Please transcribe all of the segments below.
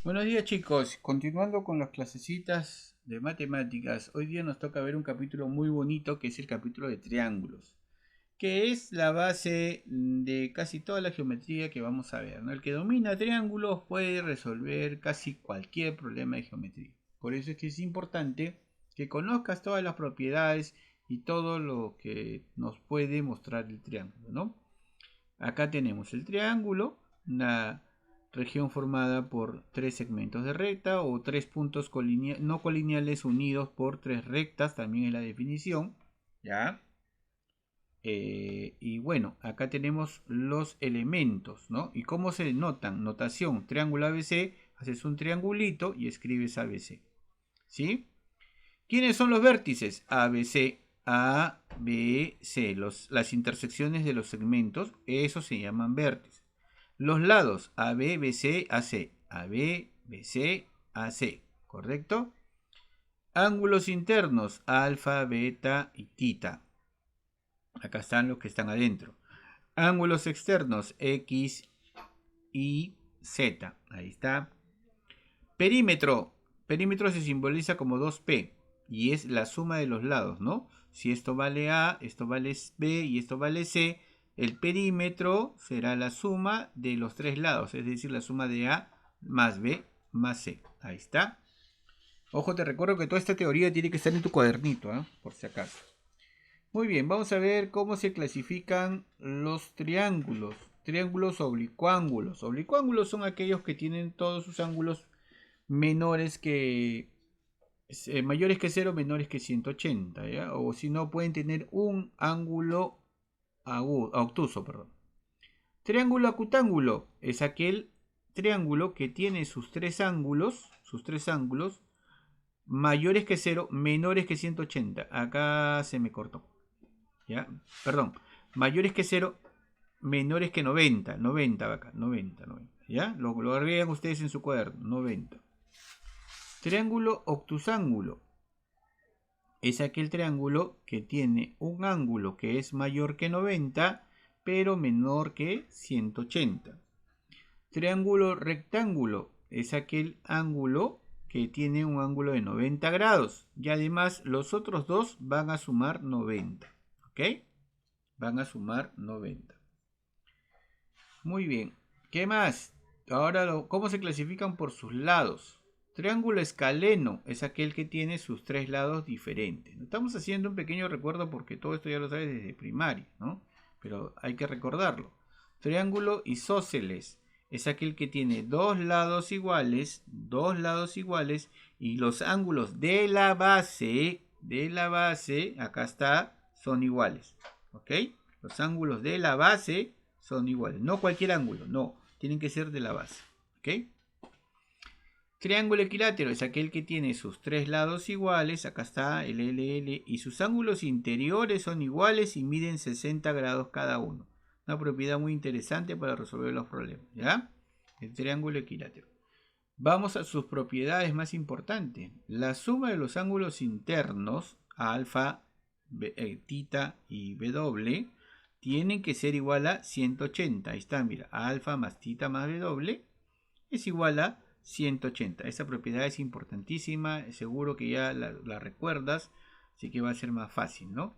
Buenos días chicos, continuando con las clasecitas de matemáticas, hoy día nos toca ver un capítulo muy bonito que es el capítulo de triángulos, que es la base de casi toda la geometría que vamos a ver, ¿no? El que domina triángulos puede resolver casi cualquier problema de geometría. Por eso es que es importante que conozcas todas las propiedades y todo lo que nos puede mostrar el triángulo, ¿no? Acá tenemos el triángulo, una región formada por tres segmentos de recta o tres puntos no colineales unidos por tres rectas, también es la definición. ¿Ya? Y bueno, acá tenemos los elementos, ¿no? ¿Y cómo se notan? Notación, triángulo ABC, haces un triangulito y escribes ABC. ¿Sí? ¿Quiénes son los vértices? ABC, A, B, C. Las intersecciones de los segmentos, eso se llaman vértices. Los lados, AB, BC, AC. AB, BC, AC. ¿Correcto? Ángulos internos, alfa, beta y tita. Acá están los que están adentro. Ángulos externos, X, Y, Z. Ahí está. Perímetro. Perímetro se simboliza como 2P. Y es la suma de los lados, ¿no? Si esto vale A, esto vale B y esto vale C, el perímetro será la suma de los tres lados, es decir, la suma de A más B más C. Ahí está. Ojo, te recuerdo que toda esta teoría tiene que estar en tu cuadernito, ¿eh? Por si acaso. Muy bien, vamos a ver cómo se clasifican los triángulos. Triángulos oblicuángulos. Oblicuángulos son aquellos que tienen todos sus ángulos menores que mayores que 0, menores que 180, ¿ya? O si no, pueden tener un ángulo obtuso, perdón. Triángulo acutángulo es aquel triángulo que tiene sus tres ángulos mayores que 0, menores que 180. Acá se me cortó. ¿Ya? Perdón. Mayores que 0, menores que 90. 90 acá. 90. ¿Ya? Lo agregan ustedes en su cuaderno. 90. Triángulo obtusángulo es aquel triángulo que tiene un ángulo que es mayor que 90, pero menor que 180. Triángulo rectángulo es aquel ángulo que tiene un ángulo de 90 grados. Y además los otros dos van a sumar 90. ¿Ok? Van a sumar 90. Muy bien. ¿Qué más? Ahora, ¿cómo se clasifican por sus lados? Triángulo escaleno es aquel que tiene sus tres lados diferentes. Estamos haciendo un pequeño recuerdo porque todo esto ya lo sabes desde primaria, ¿no? Pero hay que recordarlo. Triángulo isósceles es aquel que tiene dos lados iguales, y los ángulos de la base, acá está, son iguales. ¿Ok? Los ángulos de la base son iguales. No cualquier ángulo, no. Tienen que ser de la base. ¿Ok? Triángulo equilátero es aquel que tiene sus tres lados iguales. Acá está el LL. Y sus ángulos interiores son iguales y miden 60 grados cada uno. Una propiedad muy interesante para resolver los problemas. ¿Ya? El triángulo equilátero. Vamos a sus propiedades más importantes. La suma de los ángulos internos, alfa, tita y w, tienen que ser igual a 180. Ahí está, mira, alfa más tita más w es igual a 180. Esa propiedad es importantísima, seguro que ya la recuerdas, así que va a ser más fácil, ¿no?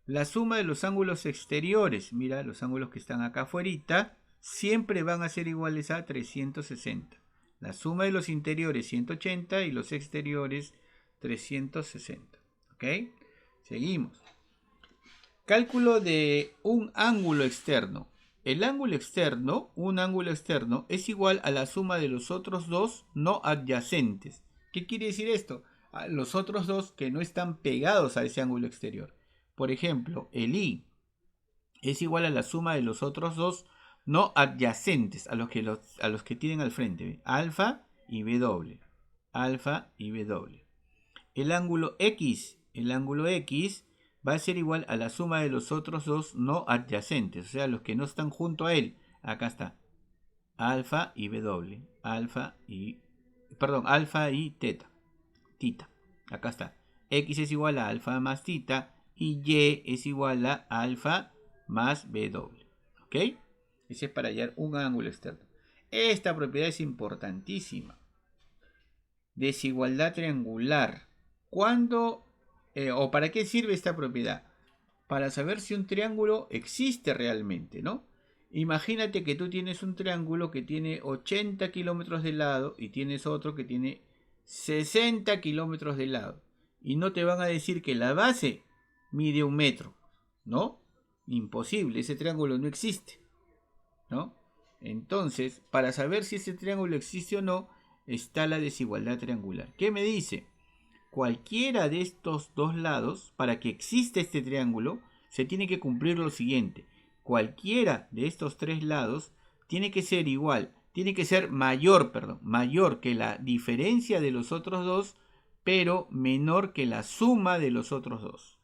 La suma de los ángulos exteriores, mira, los ángulos que están acá afuera, siempre van a ser iguales a 360. La suma de los interiores 180 y los exteriores 360. ¿Ok? Seguimos. Cálculo de un ángulo externo. El ángulo externo, un ángulo externo, es igual a la suma de los otros dos no adyacentes. ¿Qué quiere decir esto? A los otros dos que no están pegados a ese ángulo exterior. Por ejemplo, el I es igual a la suma de los otros dos no adyacentes a los que tienen al frente. Alfa y W. Alfa y W. El ángulo X va a ser igual a la suma de los otros dos no adyacentes, o sea, los que no están junto a él. Acá está. Alfa y W. Alfa y teta. Tita. Acá está. X es igual a alfa más tita y Y es igual a alfa más W. ¿Ok? Ese es para hallar un ángulo externo. Esta propiedad es importantísima. desigualdad triangular. ¿Cuándo o para qué sirve esta propiedad? Para saber si un triángulo existe realmente, ¿no? Imagínate que tú tienes un triángulo que tiene 80 kilómetros de lado y tienes otro que tiene 60 kilómetros de lado. Y no te van a decir que la base mide 1 metro, ¿no? Imposible, ese triángulo no existe, ¿no? Entonces, para saber si ese triángulo existe o no, está la desigualdad triangular. ¿Qué me dice? Cualquiera de estos dos lados, para que exista este triángulo, se tiene que cumplir lo siguiente. Cualquiera de estos tres lados tiene que ser igual, tiene que ser mayor que la diferencia de los otros dos, pero menor que la suma de los otros dos.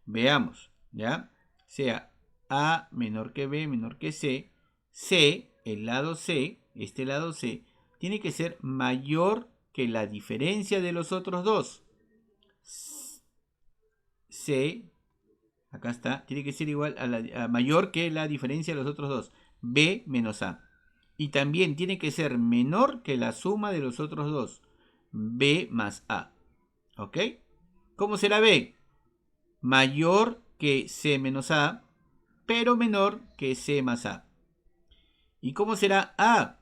Veamos, ¿ya? Sea A menor que B menor que C, C, el lado C, este lado C, tiene que ser mayor que la diferencia de los otros dos. C, acá está, tiene que ser igual a mayor que la diferencia de los otros dos. B menos A. Y también tiene que ser menor que la suma de los otros dos. B más A. ¿Ok? ¿Cómo será B? Mayor que C menos A, pero menor que C más A. ¿Y cómo será A?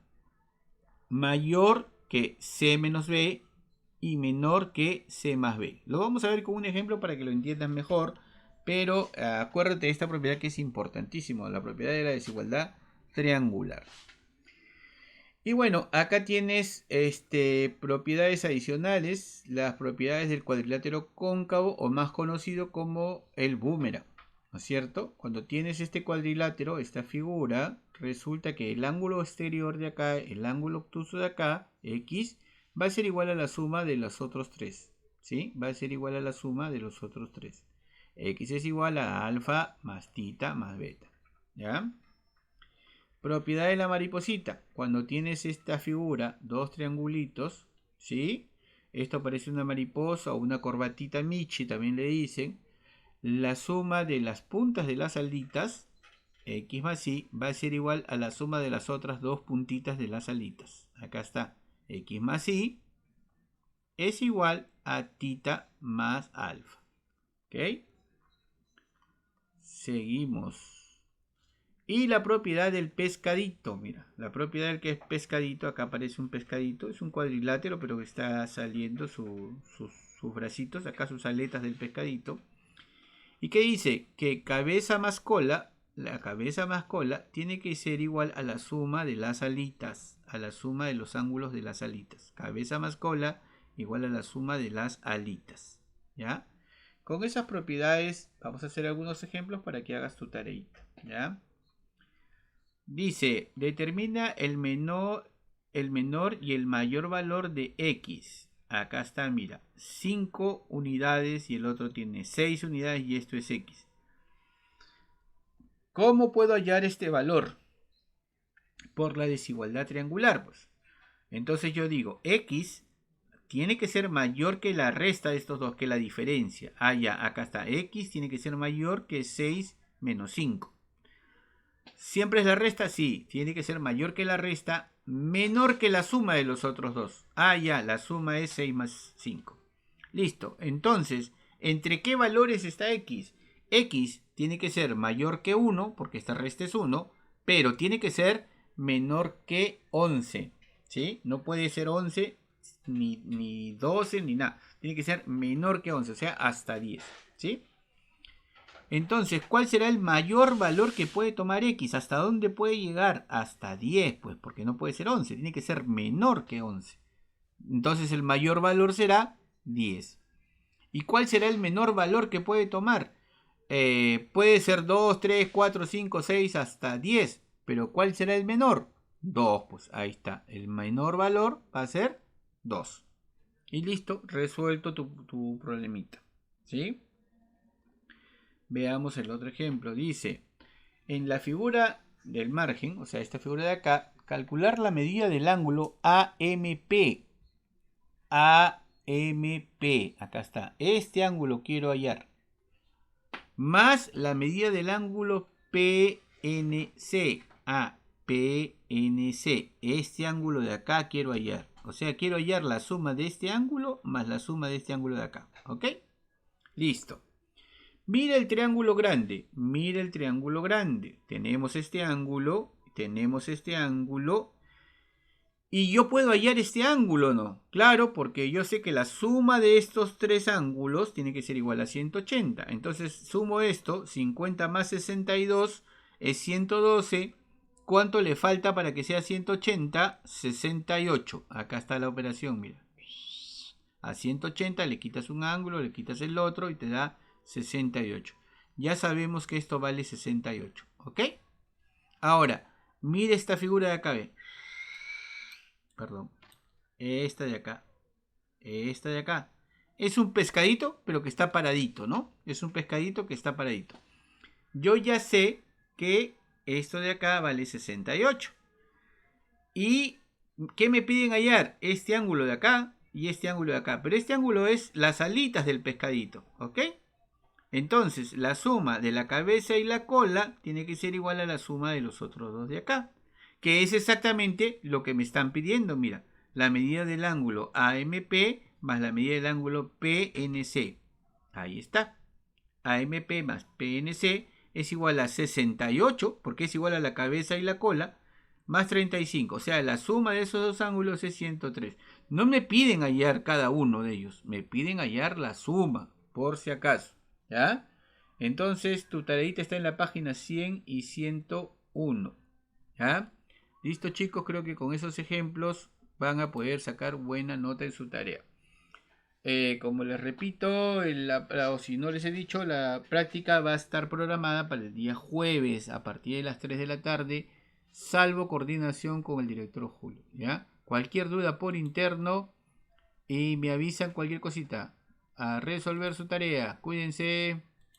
Mayor que C menos B y menor que C más B. Lo vamos a ver con un ejemplo para que lo entiendas mejor, pero acuérdate de esta propiedad que es importantísima, la propiedad de la desigualdad triangular. Y bueno, acá tienes propiedades adicionales, las propiedades del cuadrilátero cóncavo o más conocido como el boomerang, ¿no es cierto? Cuando tienes este cuadrilátero, esta figura, resulta que el ángulo exterior de acá, el ángulo obtuso de acá, X, va a ser igual a la suma de los otros tres, ¿sí? Va a ser igual a la suma de los otros tres. X es igual a alfa más tita más beta, ¿ya? Propiedad de la mariposita. Cuando tienes esta figura, dos triangulitos, ¿sí? Esto parece una mariposa o una corbatita Michi, también le dicen. La suma de las puntas de las alitas, X más Y, va a ser igual a la suma de las otras dos puntitas de las alitas. Acá está. X más Y es igual a tita más alfa. ¿Ok? Seguimos. Y la propiedad del pescadito, mira, la propiedad del que es pescadito, acá aparece un pescadito, es un cuadrilátero, pero que está saliendo sus bracitos, acá sus aletas del pescadito. ¿Y qué dice? Que cabeza más cola, la cabeza más cola, tiene que ser igual a la suma de las alitas, a la suma de los ángulos de las alitas. Cabeza más cola igual a la suma de las alitas, ¿ya? Con esas propiedades vamos a hacer algunos ejemplos para que hagas tu tareita, ¿ya? Dice, determina el menor y el mayor valor de X. Acá está, mira, 5 unidades y el otro tiene 6 unidades y esto es X. ¿Cómo puedo hallar este valor? Por la desigualdad triangular, pues. Entonces yo digo, X tiene que ser mayor que la resta de estos dos, que la diferencia. Ah, ya, acá está. X tiene que ser mayor que 6 menos 5. ¿Siempre es la resta? Sí, tiene que ser mayor que la resta, menor que la suma de los otros dos. Ah, ya, la suma es 6 más 5. Listo, entonces, ¿entre qué valores está X? X tiene que ser mayor que 1, porque esta resta es 1, pero tiene que ser menor que 11, ¿sí? No puede ser 11, ni 12, ni nada. Tiene que ser menor que 11, o sea, hasta 10, ¿sí? Entonces, ¿cuál será el mayor valor que puede tomar X? ¿Hasta dónde puede llegar? Hasta 10, pues, porque no puede ser 11, tiene que ser menor que 11. Entonces, el mayor valor será 10. ¿Y cuál será el menor valor que puede tomar? Puede ser 2, 3, 4, 5, 6, hasta 10. Pero ¿cuál será el menor? 2, pues ahí está. El menor valor va a ser 2. Y listo, resuelto tu problemita. ¿Sí? Veamos el otro ejemplo. Dice, en la figura del margen, o sea, esta figura de acá, calcular la medida del ángulo AMP. AMP, acá está. Este ángulo quiero hallar. Más la medida del ángulo PNC. PNC. Este ángulo de acá quiero hallar. O sea, quiero hallar la suma de este ángulo más la suma de este ángulo de acá. ¿Ok? Listo. Mira el triángulo grande. Mira el triángulo grande. Tenemos este ángulo. Tenemos este ángulo. Y yo puedo hallar este ángulo, ¿no? Claro, porque yo sé que la suma de estos tres ángulos tiene que ser igual a 180. Entonces sumo esto, 50 más 62 es 112. ¿Cuánto le falta para que sea 180? 68. Acá está la operación, mira. A 180 le quitas un ángulo, le quitas el otro y te da 68. Ya sabemos que esto vale 68, ¿ok? Ahora, mire esta figura de acá, ve. Perdón, esta de acá, esta de acá. Es un pescadito, pero que está paradito, ¿no? Es un pescadito que está paradito. Yo ya sé que esto de acá vale 68. ¿Y qué me piden hallar? Este ángulo de acá y este ángulo de acá. Pero este ángulo es las alitas del pescadito, ¿ok? Entonces, la suma de la cabeza y la cola tiene que ser igual a la suma de los otros dos de acá. Que es exactamente lo que me están pidiendo, mira. La medida del ángulo AMP más la medida del ángulo PNC. Ahí está. AMP más PNC es igual a 68, porque es igual a la cabeza y la cola, más 35. O sea, la suma de esos dos ángulos es 103. No me piden hallar cada uno de ellos, me piden hallar la suma, por si acaso. ¿Ya? Entonces, tu tareita está en la página 100 y 101. ¿Ya? Listo, chicos, creo que con esos ejemplos van a poder sacar buena nota en su tarea. Como les repito, o si no les he dicho, la práctica va a estar programada para el día jueves a partir de las 3 de la tarde, salvo coordinación con el director Julio. ¿Ya? Cualquier duda por interno y me avisan cualquier cosita. A resolver su tarea. Cuídense.